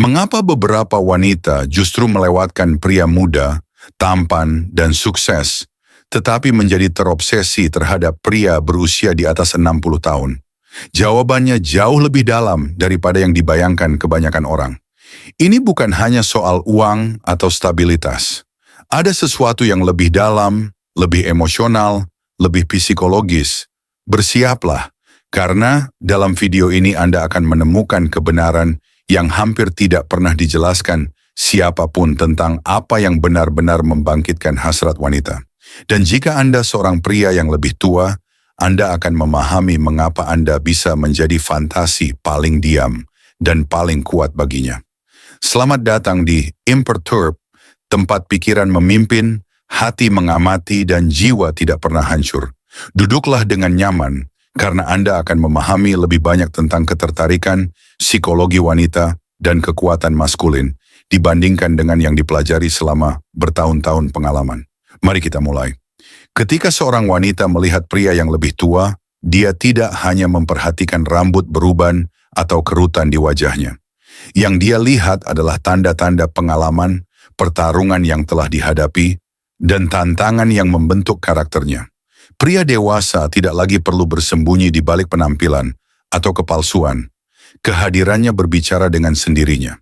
Mengapa beberapa wanita justru melewatkan pria muda, tampan, dan sukses, tetapi menjadi terobsesi terhadap pria berusia di atas 60 tahun? Jawabannya jauh lebih dalam daripada yang dibayangkan kebanyakan orang. Ini bukan hanya soal uang atau stabilitas. Ada sesuatu yang lebih dalam, lebih emosional, lebih psikologis. Bersiaplah, karena dalam video ini Anda akan menemukan kebenaran yang hampir tidak pernah dijelaskan siapapun tentang apa yang benar-benar membangkitkan hasrat wanita. Dan jika Anda seorang pria yang lebih tua, Anda akan memahami mengapa Anda bisa menjadi fantasi paling diam dan paling kuat baginya. Selamat datang di Imperturb, tempat pikiran memimpin, hati mengamati, dan jiwa tidak pernah hancur. Duduklah dengan nyaman, karena Anda akan memahami lebih banyak tentang ketertarikan, psikologi wanita, dan kekuatan maskulin dibandingkan dengan yang dipelajari selama bertahun-tahun pengalaman. Mari kita mulai. Ketika seorang wanita melihat pria yang lebih tua, dia tidak hanya memperhatikan rambut beruban atau kerutan di wajahnya. Yang dia lihat adalah tanda-tanda pengalaman, pertarungan yang telah dihadapi, dan tantangan yang membentuk karakternya. Pria dewasa tidak lagi perlu bersembunyi di balik penampilan atau kepalsuan. Kehadirannya berbicara dengan sendirinya.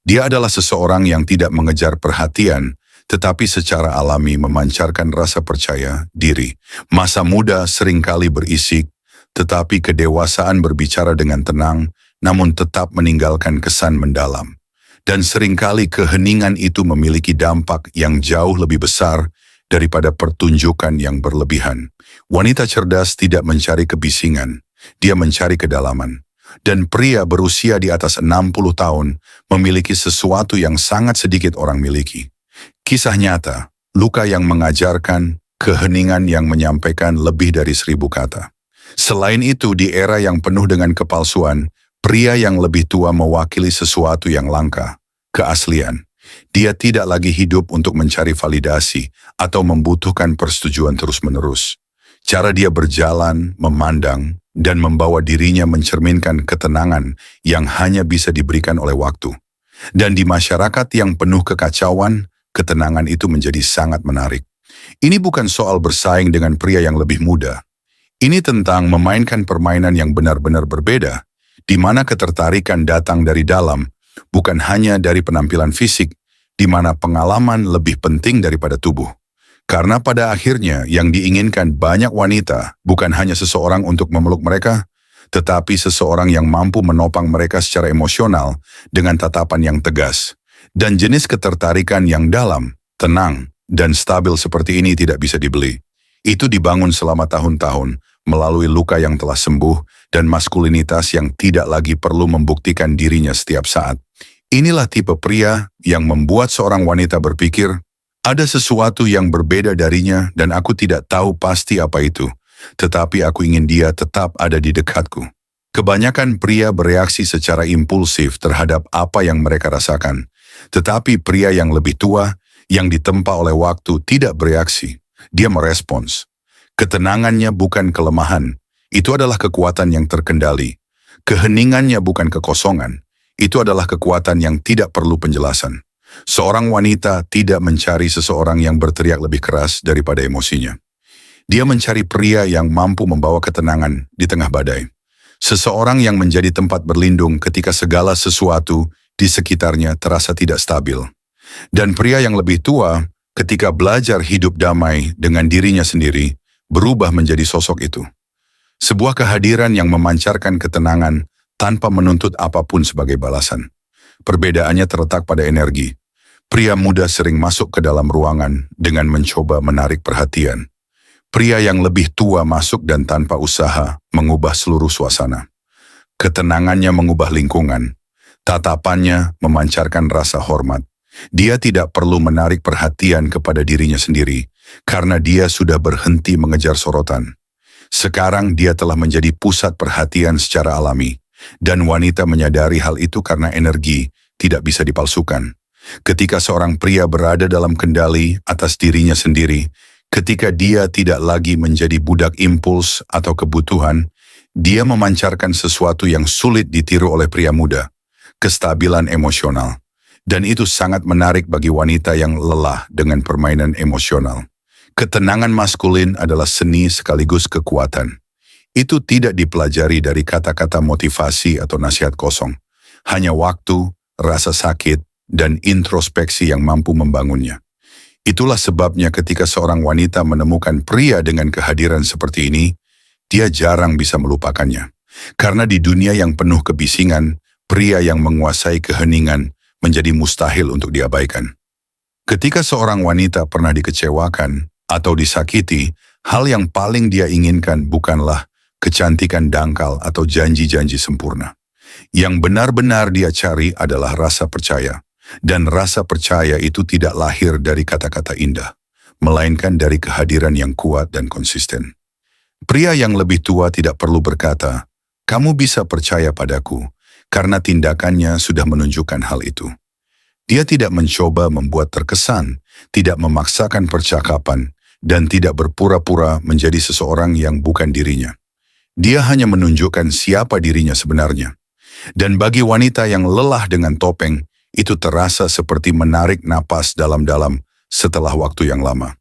Dia adalah seseorang yang tidak mengejar perhatian, tetapi secara alami memancarkan rasa percaya diri. Masa muda seringkali berisik, tetapi kedewasaan berbicara dengan tenang, namun tetap meninggalkan kesan mendalam. Dan seringkali keheningan itu memiliki dampak yang jauh lebih besar daripada pertunjukan yang berlebihan. Wanita cerdas tidak mencari kebisingan, dia mencari kedalaman. Dan pria berusia di atas 60 tahun memiliki sesuatu yang sangat sedikit orang miliki. Kisah nyata, luka yang mengajarkan, keheningan yang menyampaikan lebih dari 1000 kata. Selain itu, di era yang penuh dengan kepalsuan, pria yang lebih tua mewakili sesuatu yang langka, keaslian. Dia tidak lagi hidup untuk mencari validasi atau membutuhkan persetujuan terus-menerus. Cara dia berjalan, memandang, dan membawa dirinya mencerminkan ketenangan yang hanya bisa diberikan oleh waktu. Dan di masyarakat yang penuh kekacauan, ketenangan itu menjadi sangat menarik. Ini bukan soal bersaing dengan pria yang lebih muda. Ini tentang memainkan permainan yang benar-benar berbeda, di mana ketertarikan datang dari dalam, bukan hanya dari penampilan fisik, di mana pengalaman lebih penting daripada tubuh. Karena pada akhirnya yang diinginkan banyak wanita bukan hanya seseorang untuk memeluk mereka, tetapi seseorang yang mampu menopang mereka secara emosional dengan tatapan yang tegas. Dan jenis ketertarikan yang dalam, tenang, dan stabil seperti ini tidak bisa dibeli. Itu dibangun selama tahun-tahun melalui luka yang telah sembuh dan maskulinitas yang tidak lagi perlu membuktikan dirinya setiap saat. Inilah tipe pria yang membuat seorang wanita berpikir, ada sesuatu yang berbeda darinya dan aku tidak tahu pasti apa itu, tetapi aku ingin dia tetap ada di dekatku. Kebanyakan pria bereaksi secara impulsif terhadap apa yang mereka rasakan, tetapi pria yang lebih tua, yang ditempa oleh waktu tidak bereaksi, dia merespons. Ketenangannya bukan kelemahan, itu adalah kekuatan yang terkendali. Keheningannya bukan kekosongan, itu adalah kekuatan yang tidak perlu penjelasan. Seorang wanita tidak mencari seseorang yang berteriak lebih keras daripada emosinya. Dia mencari pria yang mampu membawa ketenangan di tengah badai. Seseorang yang menjadi tempat berlindung ketika segala sesuatu di sekitarnya terasa tidak stabil. Dan pria yang lebih tua, ketika belajar hidup damai dengan dirinya sendiri, berubah menjadi sosok itu. Sebuah kehadiran yang memancarkan ketenangan tanpa menuntut apapun sebagai balasan. Perbedaannya terletak pada energi. Pria muda sering masuk ke dalam ruangan dengan mencoba menarik perhatian. Pria yang lebih tua masuk dan tanpa usaha mengubah seluruh suasana. Ketenangannya mengubah lingkungan. Tatapannya memancarkan rasa hormat. Dia tidak perlu menarik perhatian kepada dirinya sendiri, karena dia sudah berhenti mengejar sorotan. Sekarang dia telah menjadi pusat perhatian secara alami. Dan wanita menyadari hal itu karena energi tidak bisa dipalsukan. Ketika seorang pria berada dalam kendali atas dirinya sendiri, ketika dia tidak lagi menjadi budak impuls atau kebutuhan, dia memancarkan sesuatu yang sulit ditiru oleh pria muda. kestabilan emosional. Dan itu sangat menarik bagi wanita yang lelah dengan permainan emosional. Ketenangan maskulin adalah seni sekaligus kekuatan. Itu tidak dipelajari dari kata-kata motivasi atau nasihat kosong. Hanya waktu, rasa sakit, dan introspeksi yang mampu membangunnya. Itulah sebabnya ketika seorang wanita menemukan pria dengan kehadiran seperti ini, dia jarang bisa melupakannya. Karena di dunia yang penuh kebisingan, pria yang menguasai keheningan menjadi mustahil untuk diabaikan. Ketika seorang wanita pernah dikecewakan atau disakiti, hal yang paling dia inginkan bukanlah kecantikan dangkal atau janji-janji sempurna. Yang benar-benar dia cari adalah rasa percaya. Dan rasa percaya itu tidak lahir dari kata-kata indah, melainkan dari kehadiran yang kuat dan konsisten. Pria yang lebih tua tidak perlu berkata, "Kamu bisa percaya padaku," karena tindakannya sudah menunjukkan hal itu. Dia tidak mencoba membuat terkesan, tidak memaksakan percakapan, dan tidak berpura-pura menjadi seseorang yang bukan dirinya. Dia hanya menunjukkan siapa dirinya sebenarnya. Dan bagi wanita yang lelah dengan topeng, itu terasa seperti menarik napas dalam-dalam setelah waktu yang lama.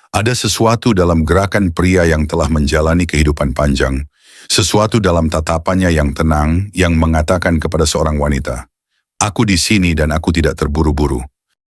Ada sesuatu dalam gerakan pria yang telah menjalani kehidupan panjang, sesuatu dalam tatapannya yang tenang yang mengatakan kepada seorang wanita, "Aku di sini dan aku tidak terburu-buru.